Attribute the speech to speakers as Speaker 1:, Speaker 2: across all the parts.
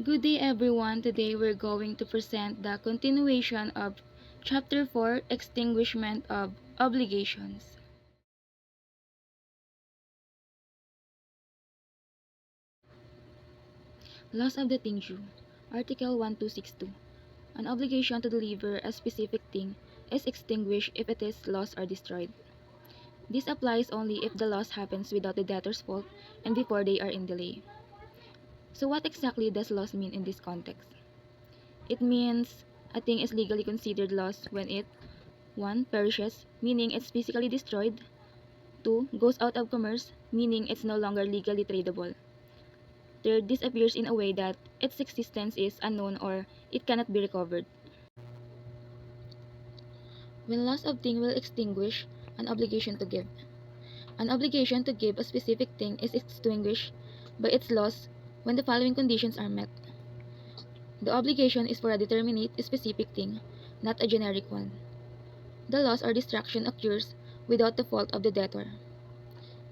Speaker 1: Good day everyone. Today we're going to present the continuation of Chapter 4, Extinguishment of Obligations. Loss of the thing due. Article 1262. An obligation to deliver a specific thing is extinguished if it is lost or destroyed. This applies only if the loss happens without the debtor's fault and before they are in delay. So what exactly does loss mean in this context? It means a thing is legally considered lost when it 1. Perishes, meaning it's physically destroyed. 2. Goes out of commerce, meaning it's no longer legally tradable. 3. Disappears in a way that its existence is unknown or it cannot be recovered. When loss of thing will extinguish an obligation to give. An obligation to give a specific thing is extinguished by its loss when the following conditions are met. The obligation is for a determinate specific thing, not a generic one. The loss or destruction occurs without the fault of the debtor.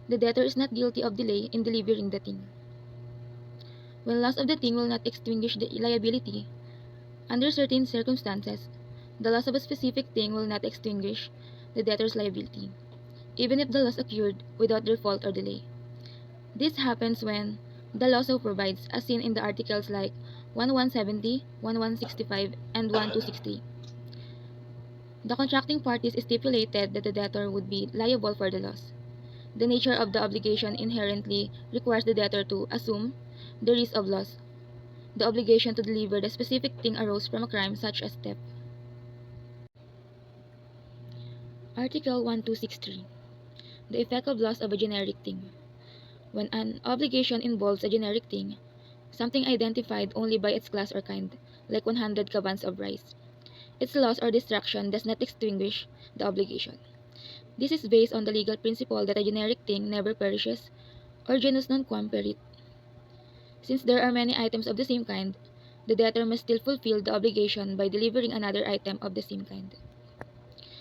Speaker 1: The debtor is not guilty of delay in delivering the thing. When loss of the thing will not extinguish the liability, under certain circumstances, the loss of a specific thing will not extinguish the debtor's liability, even if the loss occurred without their fault or delay. This happens when the law so provides, as seen in the articles like 1170, 1165, and 1263. The contracting parties stipulated that the debtor would be liable for the loss. The nature of the obligation inherently requires the debtor to assume the risk of loss. The obligation to deliver the specific thing arose from a crime such as theft. Article 1263. The effect of loss of a generic thing. When an obligation involves a generic thing, something identified only by its class or kind, like 100 cabans of rice, its loss or destruction does not extinguish the obligation. This is based on the legal principle that a generic thing never perishes, or genus non quam perit. Since there are many items of the same kind, the debtor must still fulfill the obligation by delivering another item of the same kind.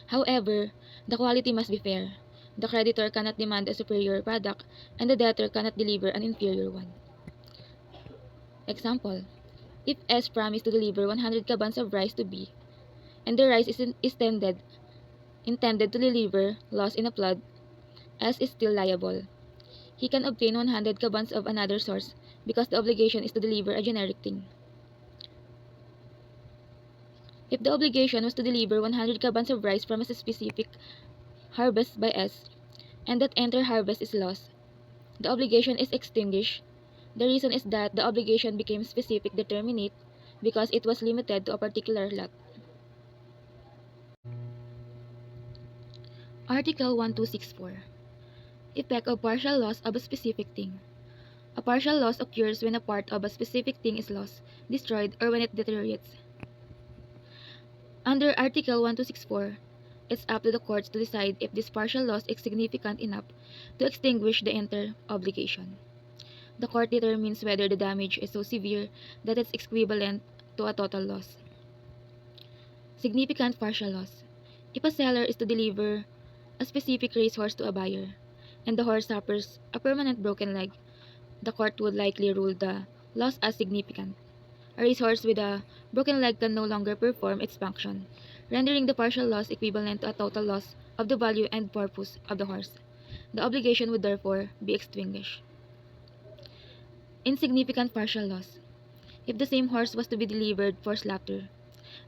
Speaker 1: However, the quality must be fair. The creditor cannot demand a superior product, and the debtor cannot deliver an inferior one. Example: if S promised to deliver 100 cabans of rice to B, and the rice is intended to deliver lost in a flood, S is still liable. He can obtain 100 cabans of another source because the obligation is to deliver a generic thing. If the obligation was to deliver 100 cabans of rice from a specific harvest by S, and that entire harvest is lost, the obligation is extinguished. The reason is that the obligation became specific determinate because it was limited to a particular lot. Article 1264. Effect of partial loss of a specific thing. A partial loss occurs when a part of a specific thing is lost, destroyed, or when it deteriorates. Under Article 1264, it's up to the courts to decide if this partial loss is significant enough to extinguish the entire obligation. The court determines whether the damage is so severe that it's equivalent to a total loss. Significant partial loss. If a seller is to deliver a specific racehorse to a buyer, and the horse suffers a permanent broken leg, the court would likely rule the loss as significant. A racehorse with a broken leg can no longer perform its function, rendering the partial loss equivalent to a total loss of the value and purpose of the horse. The obligation would therefore be extinguished. Insignificant partial loss. If the same horse was to be delivered for slaughter,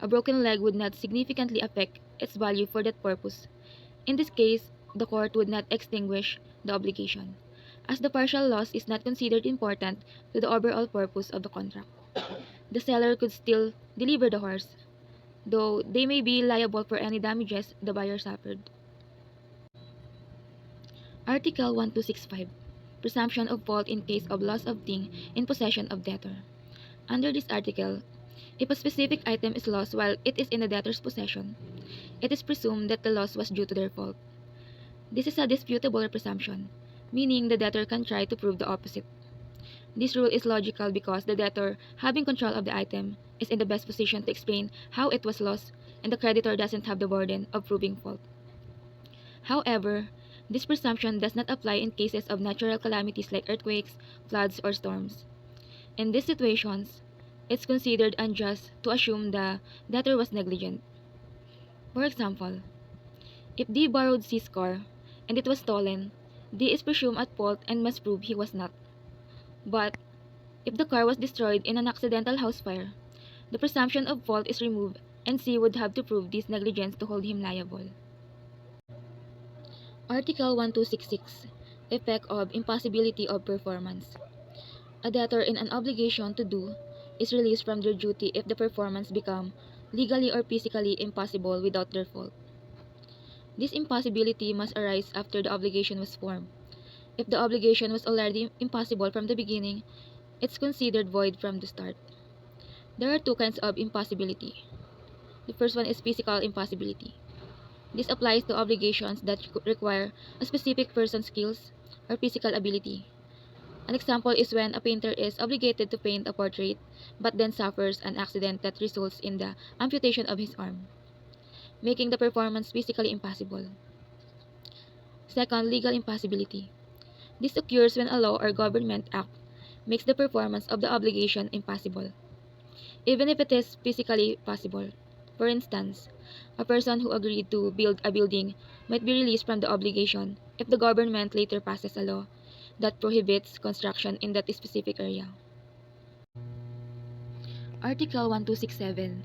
Speaker 1: a broken leg would not significantly affect its value for that purpose. In this case, the court would not extinguish the obligation, as the partial loss is not considered important to the overall purpose of the contract. The seller could still deliver the horse, though they may be liable for any damages the buyer suffered. Article 1265. Presumption of fault in case of loss of thing in possession of debtor. Under this article, if a specific item is lost while it is in the debtor's possession, it is presumed that the loss was due to their fault. This is a disputable presumption, meaning the debtor can try to prove the opposite. This rule is logical because the debtor, having control of the item, is in the best position to explain how it was lost, and the creditor doesn't have the burden of proving fault. However, this presumption does not apply in cases of natural calamities like earthquakes, floods, or storms. In these situations, it's considered unjust to assume the debtor was negligent. For example, if D borrowed C's car and it was stolen, D is presumed at fault and must prove he was not. But if the car was destroyed in an accidental house fire, the presumption of fault is removed and C would have to prove D's negligence to hold him liable. Article 1266. Effect of impossibility of performance. A debtor in an obligation to do is released from their duty if the performance become legally or physically impossible without their fault. This impossibility must arise after the obligation was formed. If the obligation was already impossible from the beginning, it's considered void from the start. There are two kinds of impossibility. The first one is physical impossibility. This applies to obligations that require a specific person's skills or physical ability. An example is when a painter is obligated to paint a portrait but then suffers an accident that results in the amputation of his arm, making the performance physically impossible. Second, legal impossibility. This occurs when a law or government act makes the performance of the obligation impossible, even if it is physically possible. For instance, a person who agreed to build a building might be released from the obligation if the government later passes a law that prohibits construction in that specific area. Article 1267.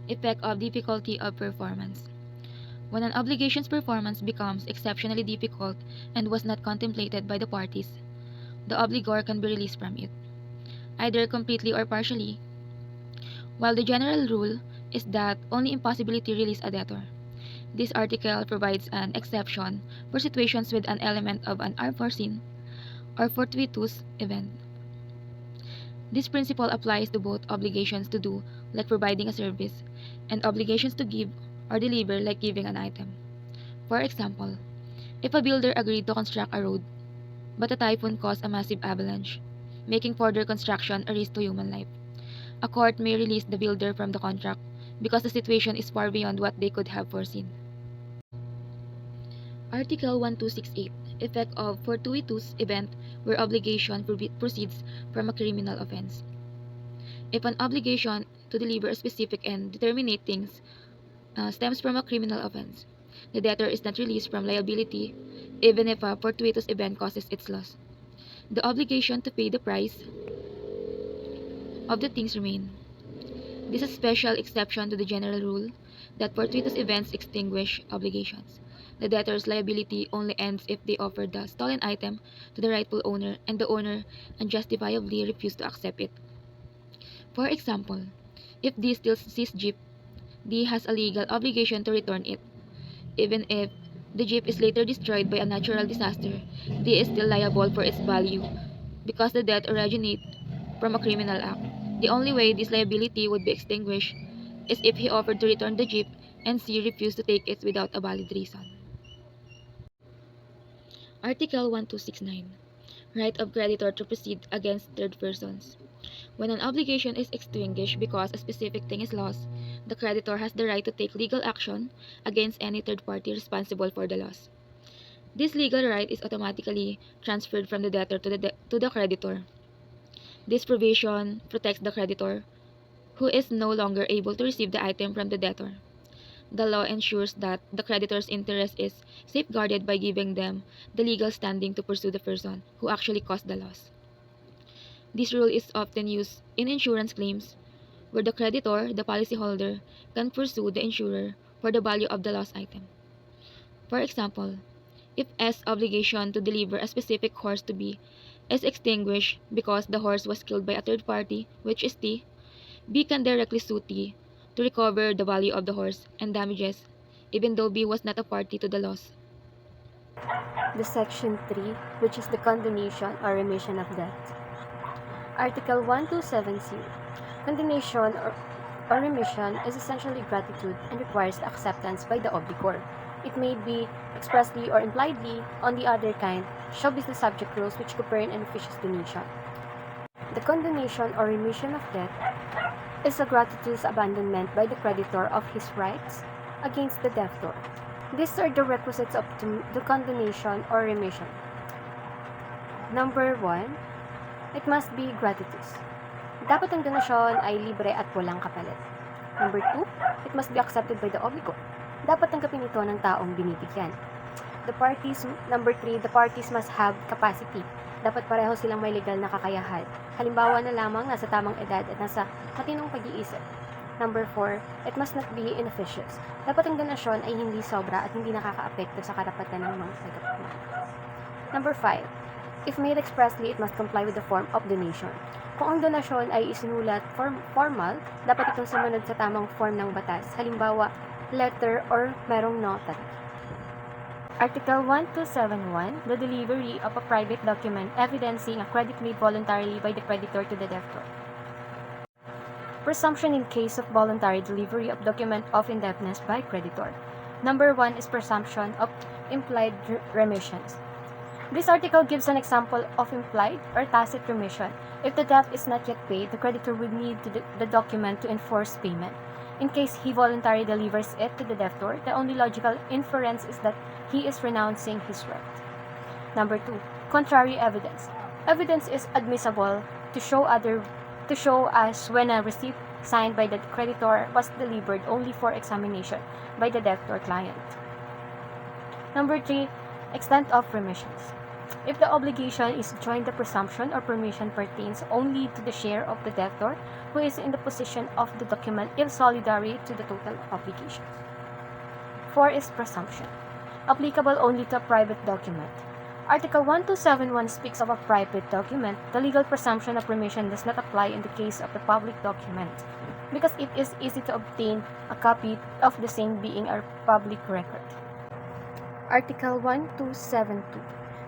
Speaker 1: Effect of difficulty of performance. When an obligation's performance becomes exceptionally difficult and was not contemplated by the parties, the obligor can be released from it, either completely or partially. While the general rule is that only impossibility release a debtor, this article provides an exception for situations with an element of an unforeseen or fortuitous event. This principle applies to both obligations to do, like providing a service, and obligations to give or deliver, like giving an item. For example, if a builder agreed to construct a road, but a typhoon caused a massive avalanche, making further construction a risk to human life, a court may release the builder from the contract because the situation is far beyond what they could have foreseen. Article 1268. Effect of fortuitous event where obligation proceeds from a criminal offense. If an obligation to deliver a specific and determinate things stems from a criminal offense, the debtor is not released from liability even if a fortuitous event causes its loss. The obligation to pay the price of the things remain. This is a special exception to the general rule that fortuitous events extinguish obligations. The debtor's liability only ends if they offer the stolen item to the rightful owner and the owner unjustifiably refused to accept it. For example, if D steals C's jeep, D has a legal obligation to return it. Even if the jeep is later destroyed by a natural disaster, D is still liable for its value because the debt originates from a criminal act. The only way this liability would be extinguished is if he offered to return the jeep and C refused to take it without a valid reason. Article 1269. Right of creditor to proceed against third persons. When an obligation is extinguished because a specific thing is lost, the creditor has the right to take legal action against any third party responsible for the loss. This legal right is automatically transferred from the debtor to the creditor. This provision protects the creditor, who is no longer able to receive the item from the debtor. The law ensures that the creditor's interest is safeguarded by giving them the legal standing to pursue the person who actually caused the loss. This rule is often used in insurance claims, where the creditor, the policyholder, can pursue the insurer for the value of the lost item. For example, if S obligation to deliver a specific horse to B is extinguished because the horse was killed by a third party, which is T, B can directly sue T to recover the value of the horse and damages, even though B was not a party to the loss.
Speaker 2: The Section 3, which is the condonation or remission of debt. Article 1270. Condonation or remission is essentially gratitude and requires acceptance by the obligor. It may be expressly or impliedly. On the other kind, shall be the subject rules which govern an officious donation. The condonation or remission of debt is a gratuitous abandonment by the creditor of his rights against the debtor. These are the requisites of the condonation or remission. Number 1, it must be gratuitous. Dapat ang donasyon ay libre at walang kapalit. Number 2, it must be accepted by the obligor. Dapat tanggapin ito ng taong binibigyan. Number 3, the parties must have capacity. Dapat pareho silang may legal na kakayahan. Halimbawa na lamang nasa tamang edad at nasa matinong pag-iisip. Number 4, it must not be inefficacious. Dapat ang donasyon ay hindi sobra at hindi nakakaapekto sa karapatan ng mga tagapagmana. Number 5, if made expressly, it must comply with the form of donation. Kung ang donasyon ay isinulat formal, dapat itong sumunod sa tamang form ng batas. Halimbawa, letter or merong notary. Article 1271, the delivery of a private document evidencing a credit made voluntarily by the creditor to the debtor. Presumption in case of voluntary delivery of document of indebtedness by creditor. Number 1 is presumption of implied remissions. This article gives an example of implied or tacit remission. If the debt is not yet paid, the creditor would need the document to enforce payment. In case he voluntarily delivers it to the debtor, the only logical inference is that he is renouncing his right. Number 2, contrary evidence. Evidence is admissible to show as when a receipt signed by the creditor was delivered only for examination by the debtor client. Number 3, extent of remissions. If the obligation is joined, the presumption or permission pertains only to the share of the debtor who is in the possession of the document if solidary to the total obligation. 4 is presumption. Applicable only to a private document. Article 1271 speaks of a private document. The legal presumption of remission does not apply in the case of the public document because it is easy to obtain a copy of the same being a public record. Article 1272.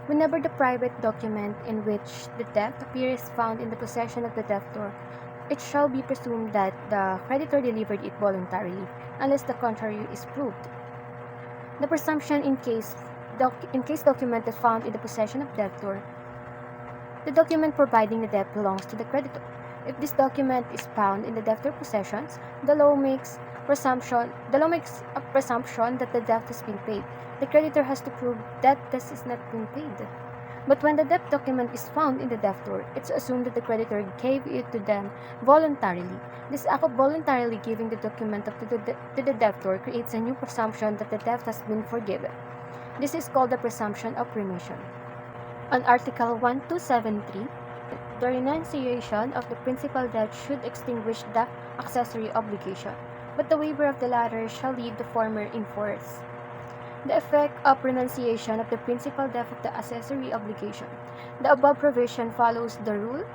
Speaker 2: Whenever the private document in which the debt appears found in the possession of the debtor, it shall be presumed that the creditor delivered it voluntarily, unless the contrary is proved. The presumption in case document is found in the possession of debtor, the document providing the debt belongs to the creditor. If this document is found in the debtor possessions, the law makes a presumption that the debt has been paid. The creditor has to prove that this is not been paid. But when the debt document is found in the debtor, it's assumed that the creditor gave it to them voluntarily. This act of voluntarily giving the document to the debtor creates a new presumption that the debt has been forgiven. This is called the presumption of remission. On Article 1273, the renunciation of the principal debt should extinguish the accessory obligation, but the waiver of the latter shall leave the former in force. The effect of renunciation of the principal debt of the accessory obligation. The above provision follows the rule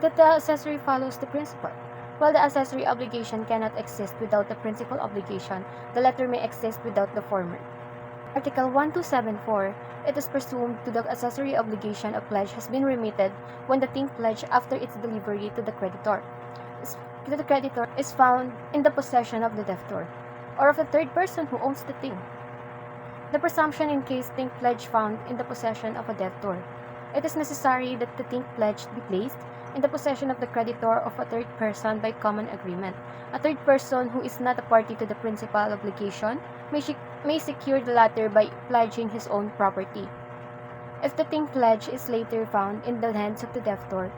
Speaker 2: that the accessory follows the principal. While the accessory obligation cannot exist without the principal obligation, the latter may exist without the former. Article 1274, it is presumed to the accessory obligation a pledge has been remitted when the thing pledged after its delivery to the creditor is found in the possession of the debtor, or of the third person who owns the thing. The presumption in case thing pledge found in the possession of a debtor. It is necessary that the thing pledged be placed in the possession of the creditor of a third person by common agreement. A third person who is not a party to the principal obligation may secure the latter by pledging his own property. If the thing pledged is later found in the hands of the debtor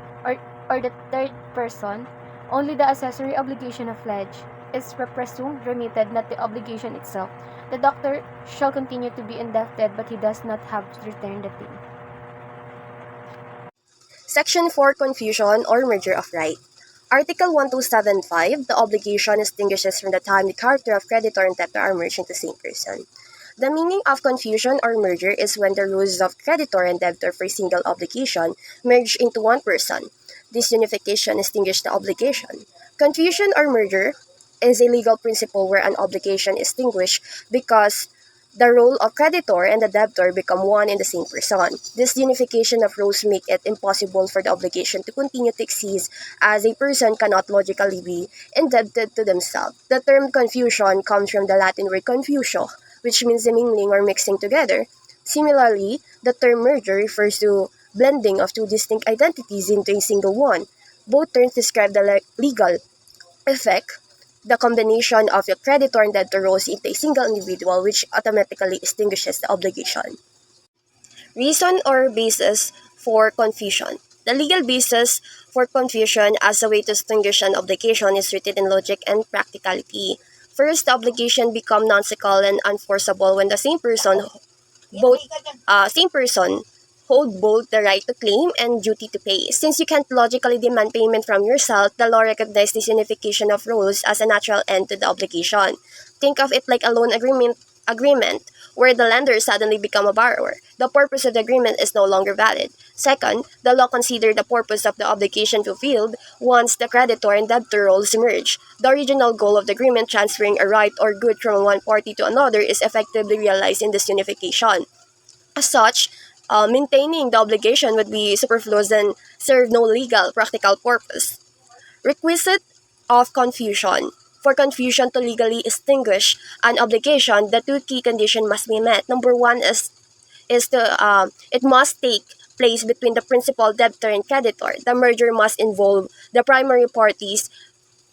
Speaker 2: or the third person, only the accessory obligation of pledge is presumed remitted, not the obligation itself. The debtor shall continue to be indebted, but he does not have to return the thing.
Speaker 3: Section 4, Confusion or Merger of Right. Article 1275, the obligation extinguishes from the time the character of creditor and debtor are merged into the same person. The meaning of confusion or merger is when the rules of creditor and debtor for a single obligation merge into one person. This unification extinguishes the obligation. Confusion or merger is a legal principle where an obligation is extinguished because the role of creditor and the debtor become one and the same person. This unification of roles make it impossible for the obligation to continue to exist, as a person cannot logically be indebted to themselves. The term confusion comes from the Latin word confusio, which means the mingling or mixing together. Similarly, the term merger refers to blending of two distinct identities into a single one. Both terms describe the legal effect, the combination of the creditor and debtor roles into a single individual, which automatically extinguishes the obligation. Reason or basis for confusion. The legal basis for confusion as a way to distinguish an obligation is rooted in logic and practicality. First, the obligation become nonsensical and unenforceable when the same person hold both the right to claim and duty to pay. Since you can't logically demand payment from yourself, the law recognizes this unification of roles as a natural end to the obligation. Think of it like a loan agreement where the lender suddenly become a borrower. The purpose of the agreement is no longer valid. Second, the law considers the purpose of the obligation fulfilled once the creditor and debtor roles emerge. The original goal of the agreement, transferring a right or good from one party to another, is effectively realized in this unification. As such, maintaining the obligation would be superfluous and serve no legal, practical purpose. Requisite of confusion. For confusion to legally extinguish an obligation, the two key conditions must be met. Number one is it must take place between the principal, debtor, and creditor. The merger must involve the primary parties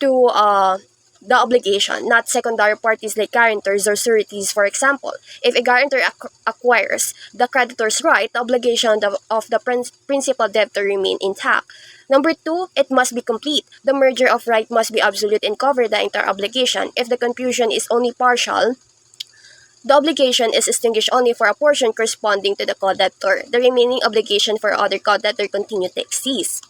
Speaker 3: to the obligation, not secondary parties like guarantors or sureties, for example. If a guarantor acquires the creditor's right, the obligation of the principal debtor remain intact. Number two, it must be complete. The merger of right must be absolute and cover the entire obligation. If the confusion is only partial, the obligation is extinguished only for a portion corresponding to the co-debtor. The remaining obligation for other co-debtor continue to exist.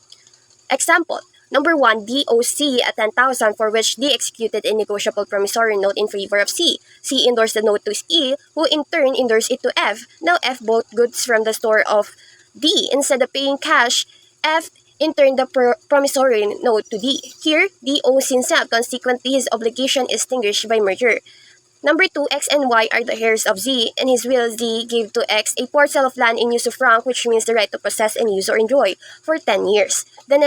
Speaker 3: Example, number 1, D owes C at 10,000 for which D executed a negotiable promissory note in favor of C. C endorsed the note to E, who in turn endorsed it to F. Now F bought goods from the store of D. Instead of paying cash, F in turn the promissory note to D. Here, D owes himself, consequently his obligation is extinguished by merger. Number 2, X and Y are the heirs of Z. In his will, Z gave to X a parcel of land in use of rank, which means the right to possess and use or enjoy, for 10 years. The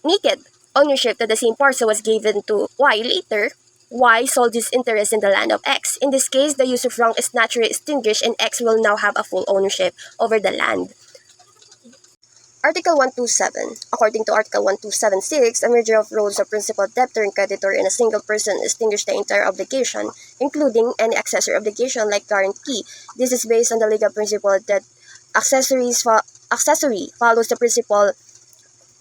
Speaker 3: naked ownership to the same parcel was given to Y. Later, Y sold his interest in the land of X. In this case, the use of rank is naturally extinguished and X will now have a full ownership over the land. Article 127. According to Article 1276, a merger of roles of principal, debtor, and creditor in a single person extinguish the entire obligation, including any accessory obligation like guarantee. This is based on the legal principle that accessory follows the principle,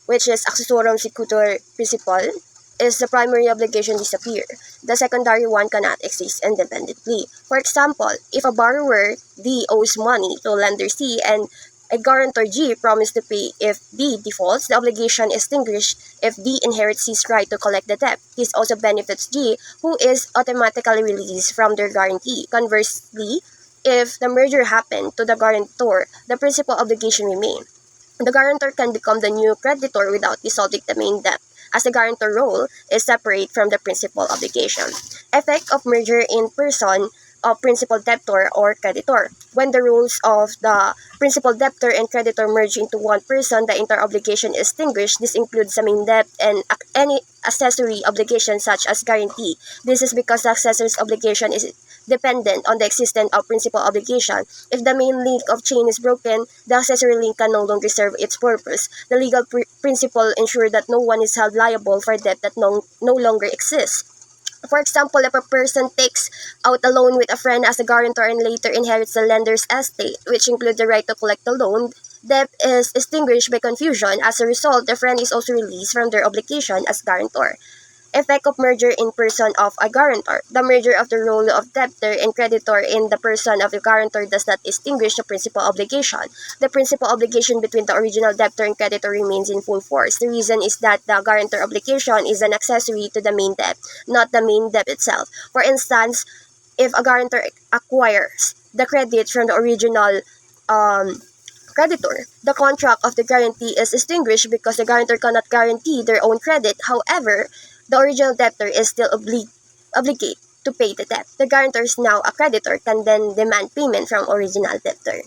Speaker 3: which is accessorum secutor principle, is the primary obligation disappear. The secondary one cannot exist independently. For example, if a borrower D owes money to lender C and a guarantor G promised to pay if D defaults, the obligation is extinguished if D inherits C's right to collect the debt. This also benefits G, who is automatically released from their guarantee. Conversely, if the merger happened to the guarantor, the principal obligation remains. The guarantor can become the new creditor without dissolving the main debt, as the guarantor role is separate from the principal obligation. Effect of merger in person of principal, debtor, or creditor. When the roles of the principal, debtor, and creditor merge into one person, the entire obligation is extinguished. This includes the main debt and any accessory obligation such as guarantee. This is because the accessory's obligation is dependent on the existence of principal obligation. If the main link of chain is broken, the accessory link can no longer serve its purpose. The legal principle ensures that no one is held liable for debt that no longer exists. For example, if a person takes out a loan with a friend as a guarantor and later inherits the lender's estate, which includes the right to collect the loan, debt is extinguished by confusion. As a result, the friend is also released from their obligation as guarantor. Effect of merger in person of a guarantor. The merger of the role of debtor and creditor in the person of the guarantor does not extinguish the principal obligation. The principal obligation between the original debtor and creditor remains in full force. The reason is that the guarantor obligation is an accessory to the main debt, not the main debt itself. For instance, if a guarantor acquires the credit from the original creditor, the contract of the guarantee is extinguished because the guarantor cannot guarantee their own credit. However, the original debtor is still obligated to pay the debt. The guarantor is now a creditor, can then demand payment from original debtor.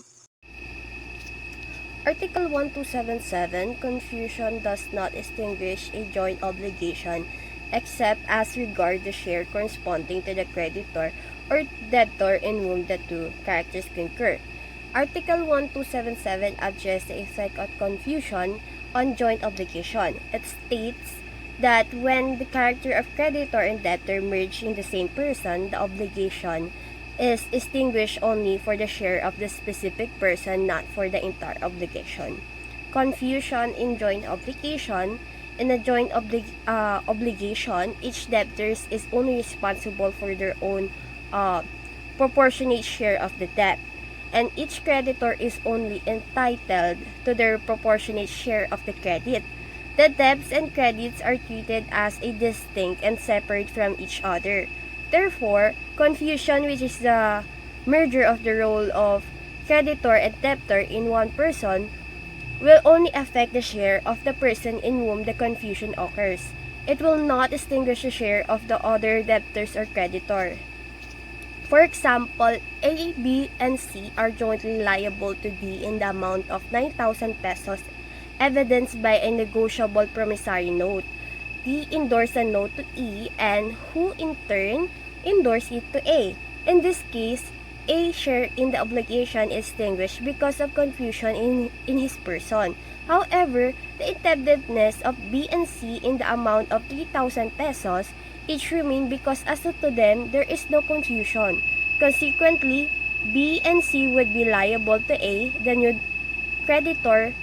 Speaker 3: Article 1277, confusion does not extinguish a joint obligation except as regard the share corresponding to the creditor or debtor in whom the two characters concur. Article 1277 addresses the effect of confusion on joint obligation. It states that when the character of creditor and debtor merge in the same person, the obligation is extinguished only for the share of the specific person, not for the entire obligation. confusion in joint obligation. In a joint obligation, each debtor is only responsible for their own proportionate share of the debt, and each creditor is only entitled to their proportionate share of the credit. The debts and credits are treated as a distinct and separate from each other. Therefore, confusion, which is the merger of the role of creditor and debtor in one person, will only affect the share of the person in whom the confusion occurs. It will not extinguish the share of the other debtors or creditor. For example, A, B, and C are jointly liable to D in the amount of 9,000 pesos, evidenced by a negotiable promissory note. D endorsed a note to E, and who in turn endorsed it to A. In this case, A share in the obligation is extinguished because of confusion in his person. However, the indebtedness of B and C in the amount of 3,000 pesos each remain because as to them there is no confusion. Consequently, B and C would be liable to A, the new creditor,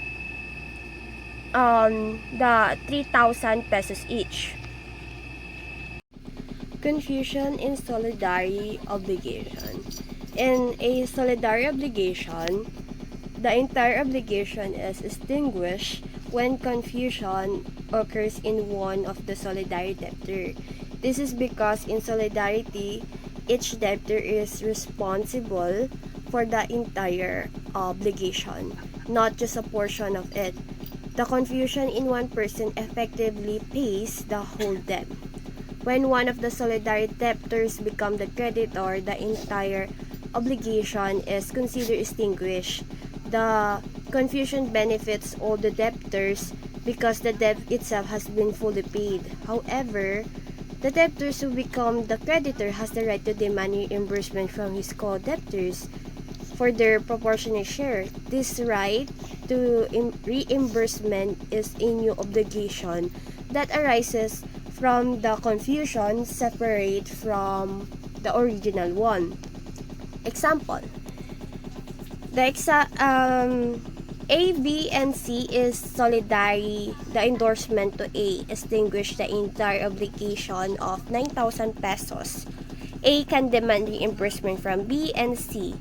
Speaker 3: the 3,000 pesos each. Confusion in solidarity obligation. In a solidarity obligation, the entire obligation is extinguished when confusion occurs in one of the solidarity debtor. This is because in solidarity, each debtor is responsible for the entire obligation, not just a portion of it. The confusion in one person effectively pays the whole debt. When one of the solidarity debtors become the creditor, the entire obligation is considered extinguished. The confusion benefits all the debtors because the debt itself has been fully paid. However, the debtors who become the creditor has the right to demand reimbursement from his co-debtors for their proportionate share. This right to reimbursement is a new obligation that arises from the confusion separate from the original one. Example, A, B, and C is solidary. The endorsement to A extinguished the entire obligation of 9,000 pesos. A can demand reimbursement from B and C.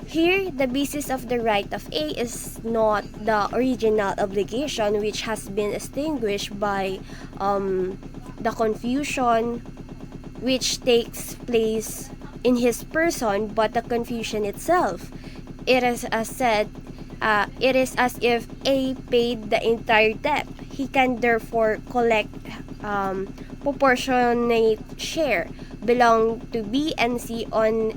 Speaker 3: Here, the basis of the right of A is not the original obligation which has been extinguished by the confusion which takes place in his person, but the confusion itself. It is as if A paid the entire debt. He can therefore collect proportionate share belong to B and C on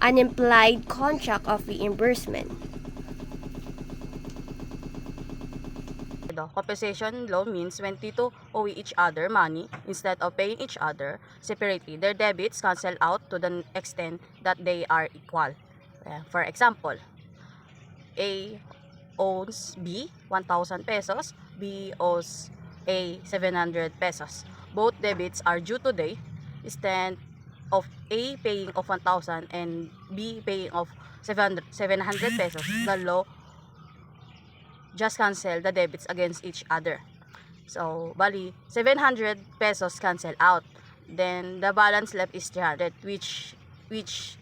Speaker 3: an implied contract of reimbursement.
Speaker 4: The compensation law means when two owe each other money instead of paying each other separately, their debits cancel out to the extent that they are equal. For example, A owes B 1,000 pesos, B owes A 700 pesos. Both debits are due today instead of A paying of 1,000 and B paying of 700 pesos. The law just cancel the debits against each other. So, bali, 700 pesos cancel out. Then, the balance left is 300, which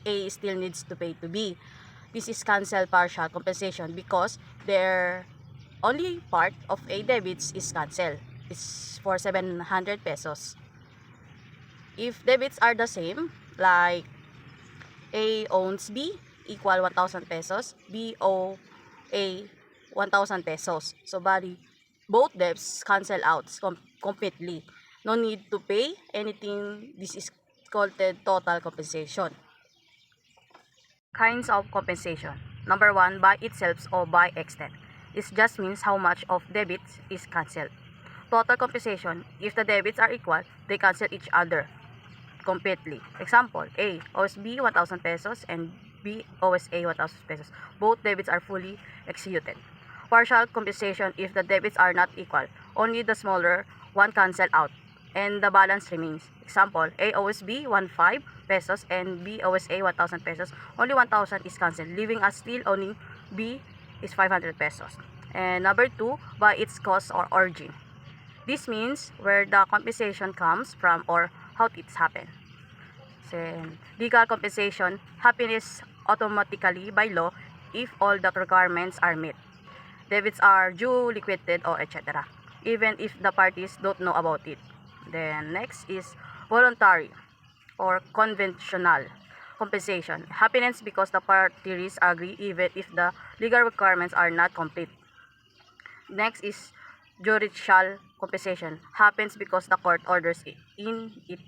Speaker 4: A still needs to pay to B. This is cancel partial compensation because their only part of A debits is cancel. It's for 700 pesos. If debits are the same, like A owns B equal 1,000 pesos, B owe A 1,000 pesos. So, bali, both debts cancel out completely. No need to pay anything. This is called the total compensation. Kinds of compensation. Number 1, by itself or by extent. It just means how much of debits is cancelled. Total compensation. If the debits are equal, they cancel each other completely. Example, A owes B 1,000 pesos and B owes A 1,000 pesos. Both debits are fully executed. Partial compensation. If the debits are not equal, only the smaller one cancel out and the balance remains. Example, A owes B 1,500 pesos and B owes A 1,000 pesos. Only 1,000 is cancelled, leaving us still owning B is 500 pesos. And number 2, by its cause or origin. This means where the compensation comes from or how it's happened. Then, legal compensation happiness automatically by law if all the requirements are met. Debits are due, liquidated, or etc. Even if the parties don't know about it. Then next is voluntary or conventional compensation. Happiness because the parties agree even if the legal requirements are not complete. Next is judicial compensation. Happens because the court orders it in its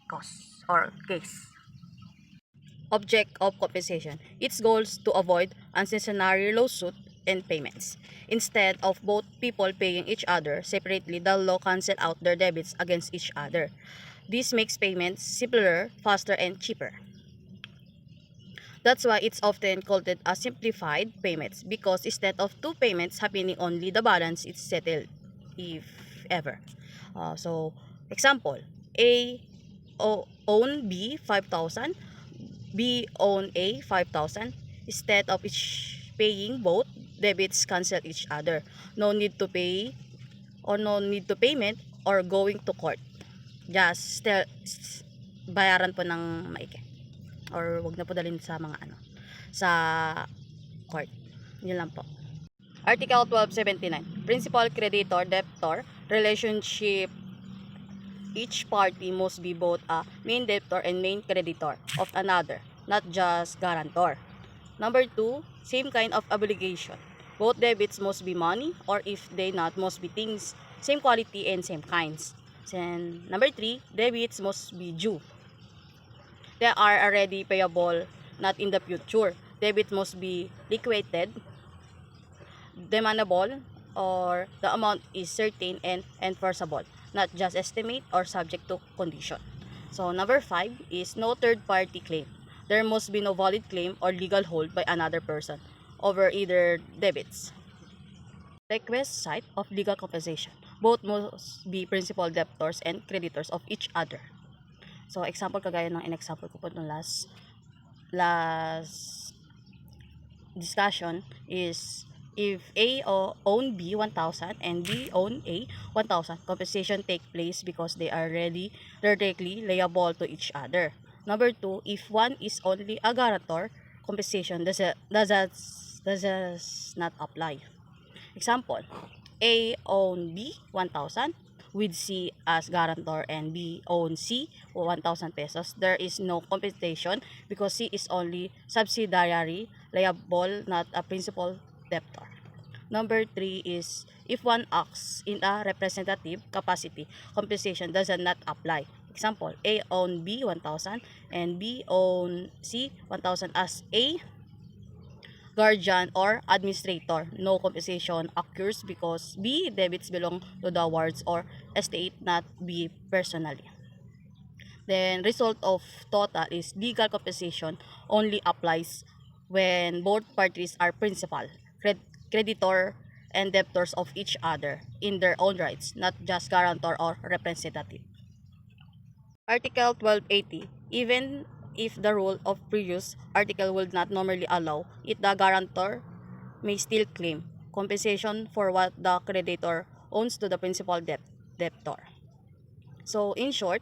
Speaker 4: cause or case. Object of compensation. Its goals to avoid unnecessary lawsuit and payments. Instead of both people paying each other separately, the law cancel out their debits against each other. This makes payments simpler, faster, and cheaper. That's why it's often called it a simplified payments because instead of two payments happening, only the balance is settled, if ever. So, example, A own B 5,000, B own A 5,000. Instead of each paying, both debits cancel each other. No need to pay or no need to payment or going to court. Just bayaran po ng maigi. Or wag na po dalhin sa mga sa court. Yun lang po. Article 1279. Principal, creditor, debtor, relationship. Each party must be both a main debtor and main creditor of another, not just guarantor. Number 2, same kind of obligation. Both debits must be money, or if they not, must be things, same quality and same kinds. And number 3, debits must be due. They are already payable, not in the future. Debit must be liquidated, demandable, or the amount is certain and enforceable, not just estimate or subject to condition. So number 5 is no third party claim. There must be no valid claim or legal hold by another person over either debits. Request site of legal compensation. Both must be principal debtors and creditors of each other. So example, kagaya ng in-example ko po nung last discussion is if A own B 1,000 and B own A 1,000, compensation take place because they are directly liable to each other. Number 2, if one is only a guarantor, compensation does not apply. Example, A own B 1,000 with C as guarantor and B own C 1,000 pesos. There is no compensation because C is only subsidiary liable, not a principal debtor. Number 3 is if one acts in a representative capacity, compensation does not apply. Example, A own B 1,000 and B own C 1,000 as A guardian or administrator. No compensation occurs because B debits belong to the wards or estate, not B personally. Then result of total is legal compensation only applies when both parties are principal, creditor, and debtors of each other in their own rights, not just guarantor or representative. Article 1280. Even if the rule of previous article will not normally allow it, the guarantor may still claim compensation for what the creditor owns to the principal debtor. So in short,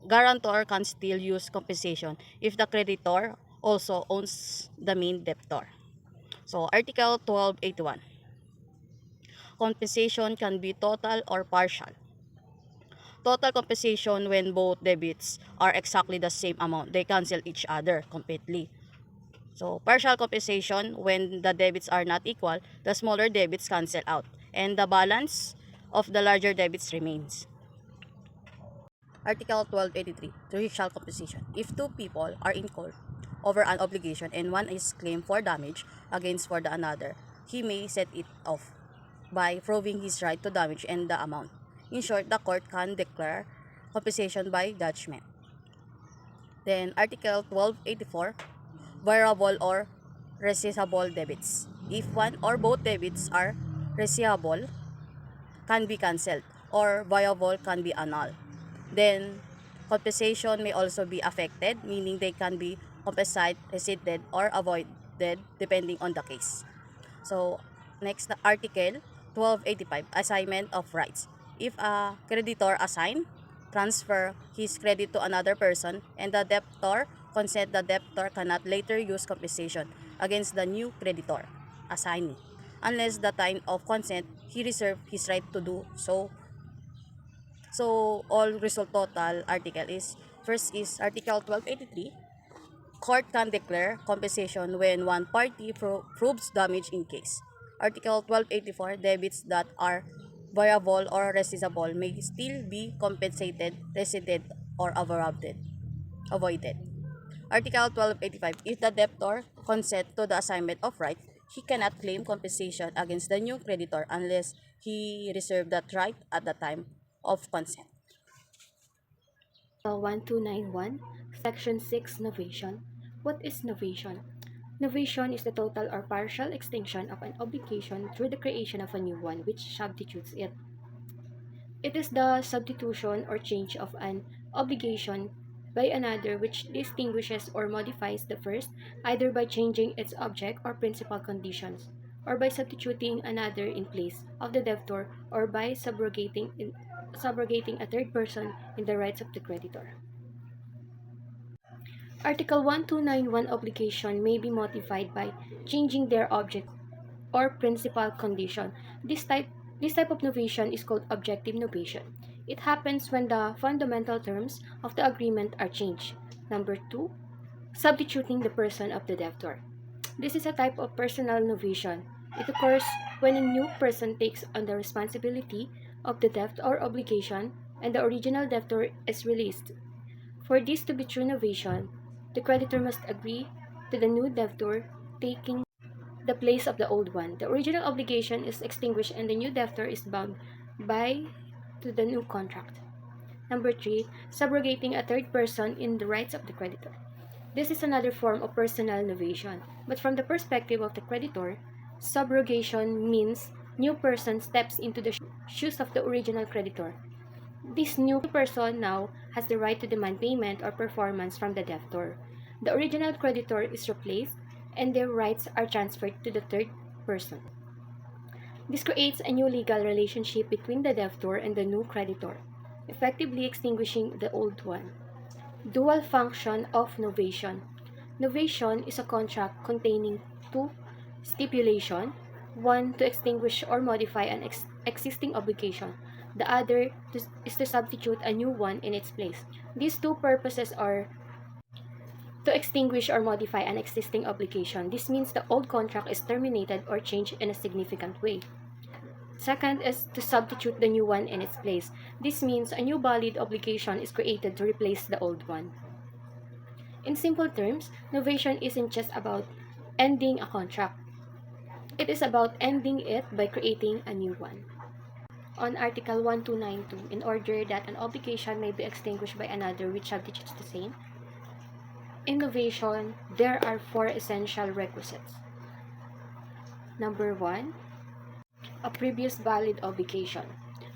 Speaker 4: guarantor can still use compensation if the creditor also owns the main debtor. So Article 1281. Compensation can be total or partial. Total compensation when both debits are exactly the same amount. They cancel each other completely. So, partial compensation when the debits are not equal, the smaller debits cancel out, and the balance of the larger debits remains. Article 1283, judicial compensation. If two people are in court over an obligation and one is claimed for damage against for the another, he may set it off by proving his right to damage and the amount. In short, the court can declare compensation by judgment. Then, Article 1284, variable or receivable debits. If one or both debits are receivable, can be cancelled, or viable can be annulled. Then, compensation may also be affected, meaning they can be compensated, rescinded, or avoided overrupted depending on the case. So, next na Article 1285, Assignment of Rights. If a creditor assign, transfer his credit to another person, and the debtor consent, the debtor cannot later use compensation against the new creditor, assignee, unless the time of consent he reserved his right to do so. So, all result total article is, first is Article 1283, court can declare compensation when one party proves damage in case. Article 1284, debits that are variable or rescisable may still be compensated, rescinded, or avoided. Article 1285, if the debtor consent to the assignment of right, he cannot claim compensation against the new creditor unless he reserved that right at the time of consent.
Speaker 2: 1291, Section 6, Novation. What is novation? Novation is the total or partial extinction of an obligation through the creation of a new one which substitutes it. It is the substitution or change of an obligation by another which distinguishes or modifies the first, either by changing its object or principal conditions, or by substituting another in place of the debtor, or by subrogating a third person in the rights of the creditor. Article 1291 obligation may be modified by changing their object or principal condition. This type this type of novation is called objective novation. It happens when the fundamental terms of the agreement are changed. Number 2, substituting the person of the debtor. This is a type of personal novation. It occurs when a new person takes on the responsibility of the debt or obligation and the original debtor is released. For this to be true novation, the creditor must agree to the new debtor taking the place of the old one. The original obligation is extinguished and the new debtor is bound by to the new contract. Number 3, subrogating a third person in the rights of the creditor. This is another form of personal novation, but from the perspective of the creditor, subrogation means new person steps into the shoes of the original creditor. This new person now has the right to demand payment or performance from the debtor. The original creditor is replaced and their rights are transferred to the third person. This creates a new legal relationship between the debtor and the new creditor, effectively extinguishing the old one. Dual function of novation. Novation is a contract containing two stipulations, one to extinguish or modify an existing obligation, the other is to substitute a new one in its place. These two purposes are to extinguish or modify an existing obligation. This means the old contract is terminated or changed in a significant way. Second is to substitute the new one in its place. This means a new valid obligation is created to replace the old one. In simple terms, novation isn't just about ending a contract. It is about ending it by creating a new one. On Article 1292, in order that an obligation may be extinguished by another which substitutes the same, in novation, there are 4 essential requisites. Number 1, a previous valid obligation.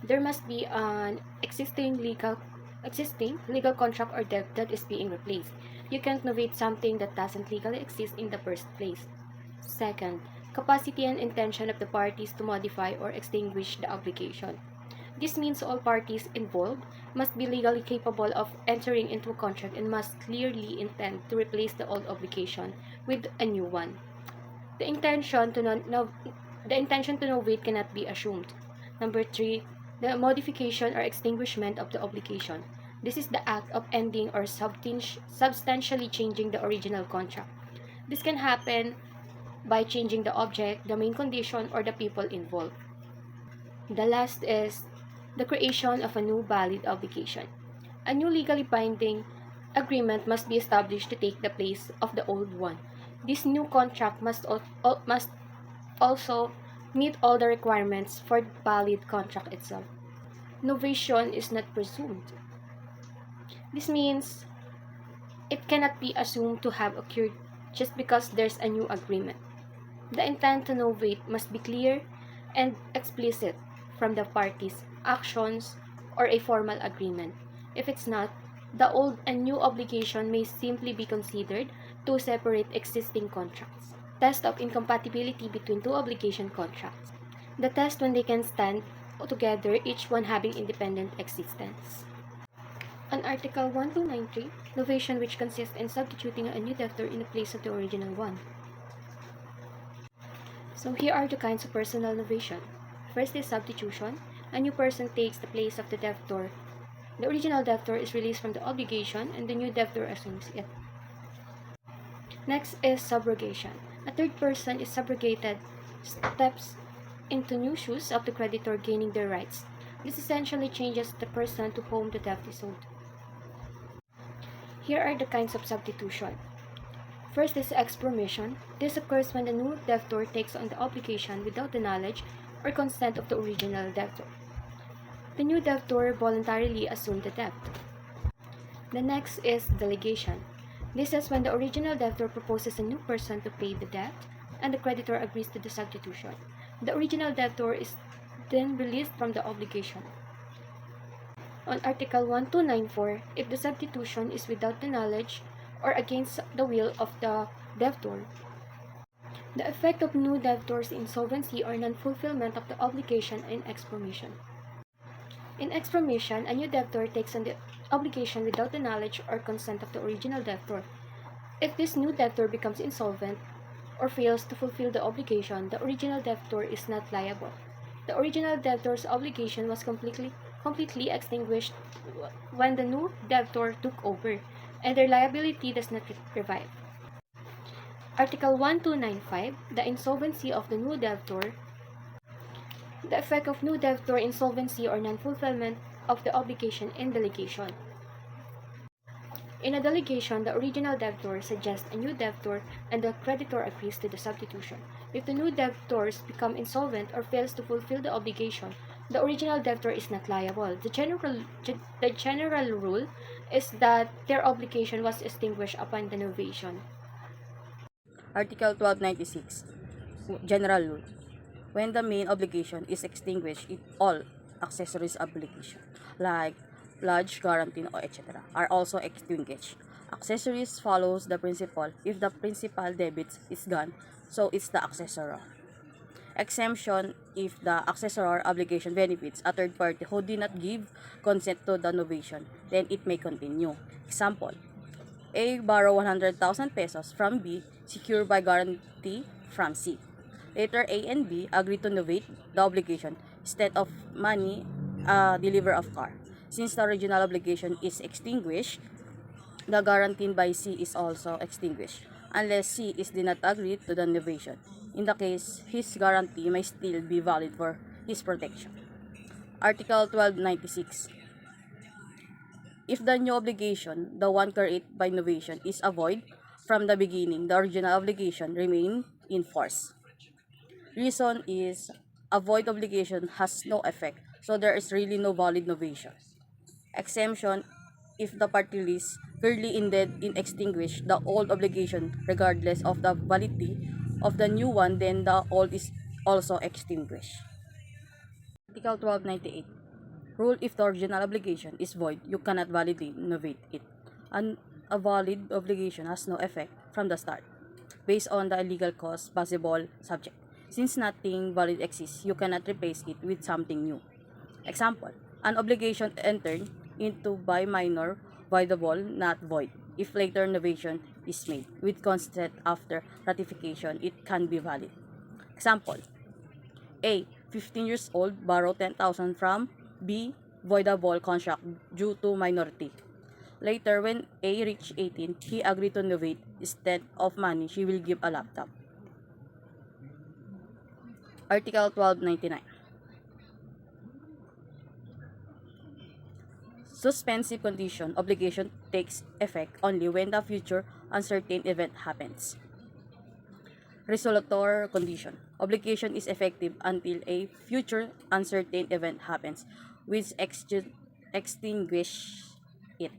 Speaker 2: There must be an existing legal contract or debt that is being replaced. You can't novate something that doesn't legally exist in the first place. Second, capacity and intention of the parties to modify or extinguish the obligation. This means all parties involved must be legally capable of entering into a contract and must clearly intend to replace the old obligation with a new one. The intention to novate cannot be assumed. Number 3, the modification or extinguishment of the obligation. This is the act of ending or substantially changing the original contract. This can happen by changing the object, the main condition, or the people involved. The last is the creation of a new valid obligation. A new legally binding agreement must be established to take the place of the old one. This new contract must also meet all the requirements for the valid contract itself. Novation is not presumed. This means it cannot be assumed to have occurred just because there's a new agreement. The intent to novate must be clear and explicit from the parties' actions or a formal agreement. If it's not, the old and new obligation may simply be considered two separate existing contracts. Test of incompatibility between two obligation contracts. The test when they can stand together, each one having independent existence. On Article 1293, novation which consists in substituting a new debtor in the place of the original one. So here are the kinds of personal novation. First is substitution. A new person takes the place of the debtor. The original debtor is released from the obligation and the new debtor assumes it. Next is subrogation. A third person is subrogated, steps into new shoes of the creditor gaining their rights. This essentially changes the person to whom the debt is owed. Here are the kinds of substitution. First is expromission. This occurs when the new debtor takes on the obligation without the knowledge or consent of the original debtor. The new debtor voluntarily assumed the debt. The next is delegation. This is when the original debtor proposes a new person to pay the debt and the creditor agrees to the substitution. The original debtor is then released from the obligation. On Article 1294, if the substitution is without the knowledge or against the will of the debtor, the effect of new debtors' insolvency or non-fulfillment of the obligation in expromission. In expromission, a new debtor takes on the obligation without the knowledge or consent of the original debtor. If this new debtor becomes insolvent or fails to fulfill the obligation, the original debtor is not liable. The original debtor's obligation was completely extinguished when the new debtor took over, and their liability does not revive. Article 1295, the insolvency of the new debtor. The effect of new debtor insolvency or non-fulfillment of the obligation in delegation. In a delegation, the original debtor suggests a new debtor and the creditor agrees to the substitution. If the new debtors become insolvent or fails to fulfill the obligation, the original debtor is not liable. The general rule is that their obligation was extinguished upon the novation.
Speaker 4: Article 1296, General Rule. When the main obligation is extinguished, all accessories obligation, like pledge, guarantee, or etc., are also extinguished. Accessories follows the principle. If the principal debit is gone, so it's the accessory. Exemption if the accessory obligation benefits a third party who did not give consent to the novation, then it may continue. Example, A borrow 100,000 pesos from B, secured by guarantee from C. Later, A and B agree to novate the obligation instead of money deliver of car. Since the original obligation is extinguished, the guarantee by C is also extinguished, unless C did not agree to the novation. In the case, his guarantee may still be valid for his protection. Article 1296. If the new obligation, the one created by novation, is void from the beginning, the original obligation remains in force. Reason is a void obligation has no effect, so there is really no valid novation. Exemption if the party list clearly intended in extinguish the old obligation regardless of the validity of the new one, then the old is also extinguished. Article 1298. Rule if the original obligation is void, you cannot validly novate it. A valid obligation has no effect from the start, based on the illegal cause possible subject. Since nothing valid exists, you cannot replace it with something new. Example, an obligation entered into by minor voidable, not void. If later novation is made with consent after ratification, it can be valid. Example, A, 15 years old, borrow 10,000 from B, voidable contract due to minority. Later, when A reached 18, he agreed to novate. Instead of money, she will give a laptop. Article 1299. Suspensive condition obligation takes effect only when the future uncertain event happens. Resolutor condition obligation is effective until a future uncertain event happens, which extinguish it.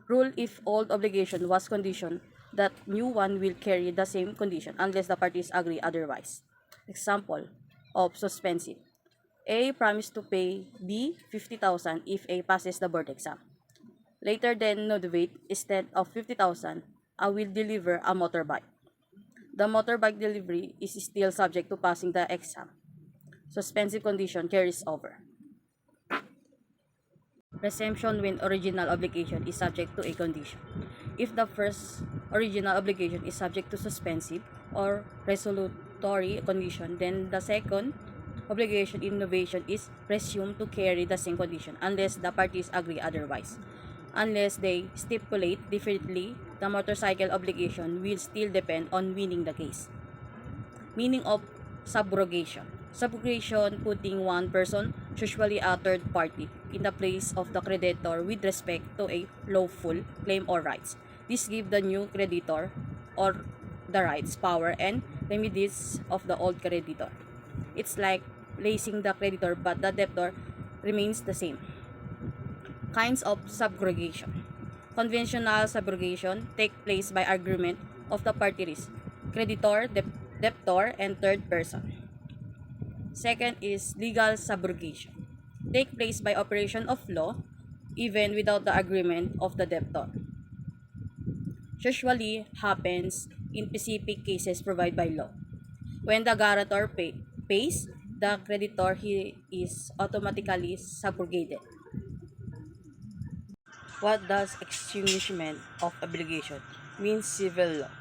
Speaker 4: Rule if old obligation was conditioned, that new one will carry the same condition unless the parties agree otherwise. Example of suspensive. A promised to pay B 50,000 if A passes the board exam. Later then novate, instead of 50,000, I will deliver a motorbike. The motorbike delivery is still subject to passing the exam. Suspensive condition carries over. Resumption when original obligation is subject to a condition. If the first original obligation is subject to suspensive or resolutory condition, then the second obligation innovation is presumed to carry the same condition unless the parties agree otherwise. Unless they stipulate differently, the motorcycle obligation will still depend on winning the case. Meaning of subrogation. Subrogation putting one person, usually a third party, in the place of the creditor with respect to a lawful claim or rights. This gives the new creditor or the rights, power, and remedies of the old creditor. It's like placing the creditor but the debtor remains the same. Kinds of subrogation. Conventional subrogation take place by agreement of the parties, creditor, debtor, and third person. Second is legal subrogation. Take place by operation of law, even without the agreement of the debtor. Usually happens in specific cases provided by law. When the guarantor pays, the creditor he is automatically subrogated. What does extinguishment of obligation mean civil law?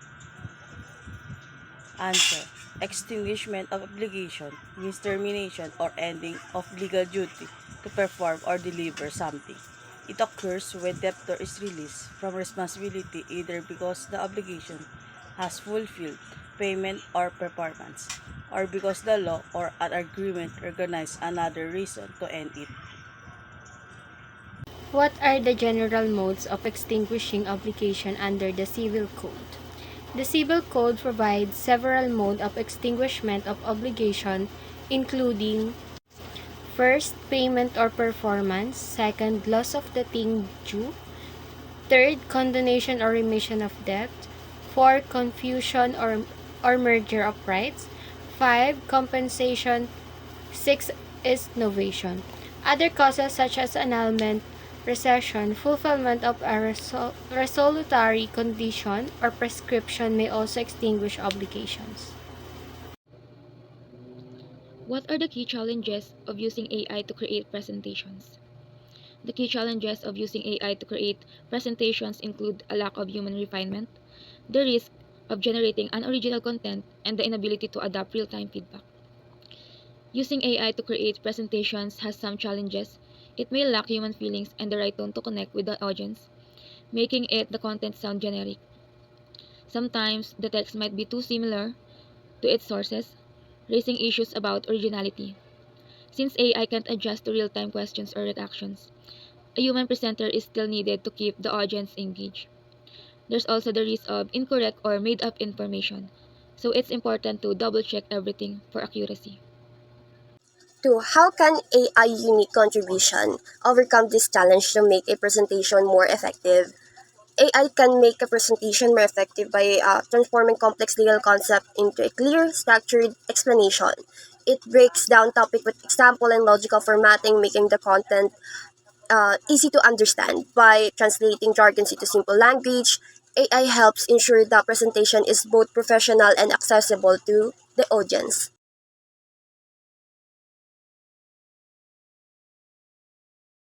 Speaker 4: Answer. Extinguishment of obligation means termination or ending of legal duty to perform or deliver something. It occurs when debtor is released from responsibility either because the obligation has fulfilled payment or performance, or because the law or an agreement recognizes another reason to end it.
Speaker 2: What are the general modes of extinguishing obligation under the Civil Code? The Civil Code provides several modes of extinguishment of obligation, including first, payment or performance; second, loss of the thing due; third, condonation or remission of debt; fourth, confusion or merger of rights; five, compensation; six is novation. Other causes such as annulment, recession, fulfillment of a resolutory condition, or prescription may also extinguish obligations.
Speaker 1: What are the key challenges of using AI to create presentations? The key challenges of using AI to create presentations include a lack of human refinement, the risk of generating unoriginal content, and the inability to adapt real-time feedback. Using AI to create presentations has some challenges. It may lack human feelings and the right tone to connect with the audience, making the content sound generic. Sometimes the text might be too similar to its sources, raising issues about originality. Since AI can't adjust to real-time questions or reactions, a human presenter is still needed to keep the audience engaged. There's also the risk of incorrect or made-up information, so it's important to double-check everything for accuracy.
Speaker 3: 2. How can AI unique contribution overcome this challenge to make a presentation more effective? AI can make a presentation more effective by transforming complex legal concepts into a clear, structured explanation. It breaks down topic with example and logical formatting, making the content easy to understand. By translating jargons into simple language, AI helps ensure the presentation is both professional and accessible to the audience.